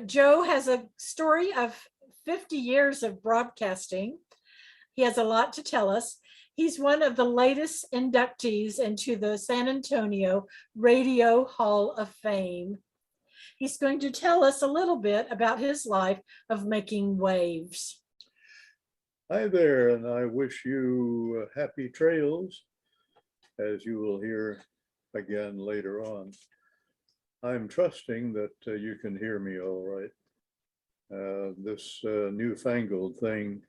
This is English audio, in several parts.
Joe has a story of 50 years of broadcasting. He has a lot to tell us. He's one of the latest inductees into the San Antonio Radio Hall of Fame. He's going to tell us a little bit about his life of making waves. Hi there, and I wish you happy trails, as you will hear again later on. I'm trusting that you can hear me all right. This newfangled thing,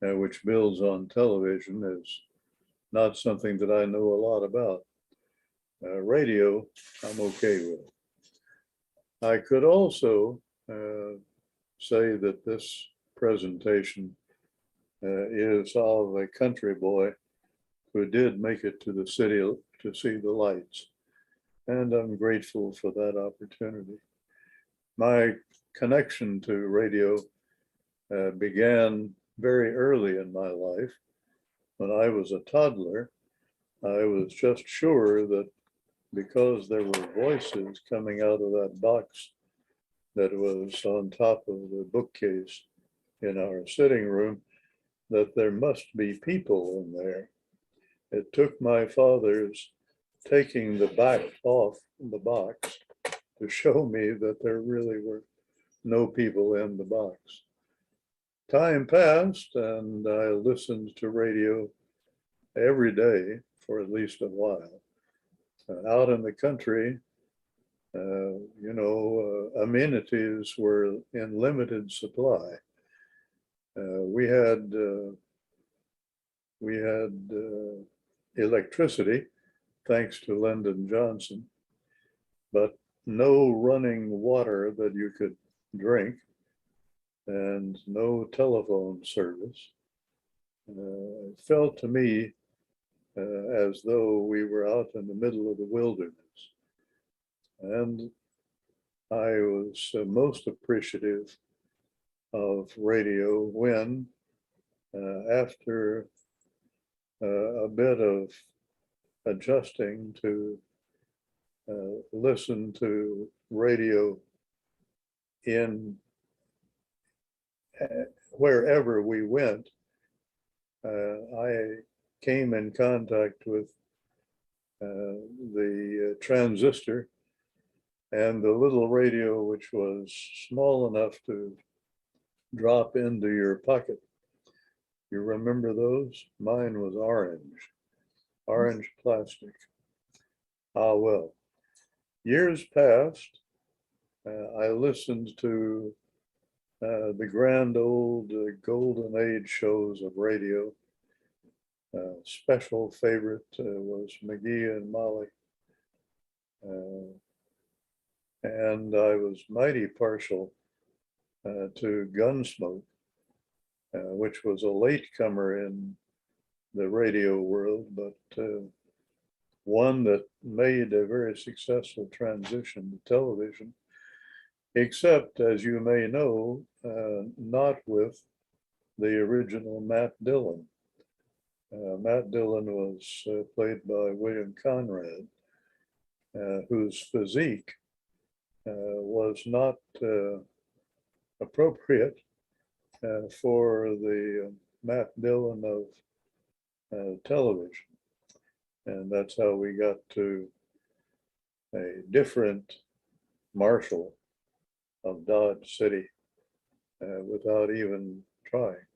which builds on television, is not something that I know a lot about. Radio, I'm okay with. I could also say that this presentation is of a country boy who did make it to the city to see the lights. And I'm grateful for that opportunity. My connection to radio began very early in my life. When I was a toddler, I was just sure that because there were voices coming out of that box that was on top of the bookcase in our sitting room, that there must be people in there. It took my father's taking the back off the box to show me that there really were no people in the box. Time passed and I listened to radio every day for at least a while. Out in the country, amenities were in limited supply. We had electricity, thanks to Lyndon Johnson, but no running water that you could drink and no telephone service. It felt to me as though we were out in the middle of the wilderness. And I was most appreciative of radio when, after a bit of adjusting to listen to radio in wherever we went, I came in contact with the transistor and the little radio, which was small enough to drop into your pocket. You remember those? Mine was orange plastic. Ah, well, years passed. I listened to the grand old golden age shows of radio. Special favorite was McGee and Molly. And I was mighty partial to Gunsmoke, which was a latecomer in the radio world, but one that made a very successful transition to television, except, as you may know, not with the original Matt Dillon. Matt Dillon was played by William Conrad, whose physique was not appropriate for the Matt Dillon of television. And that's how we got to a different Marshal of Dodge City without even trying.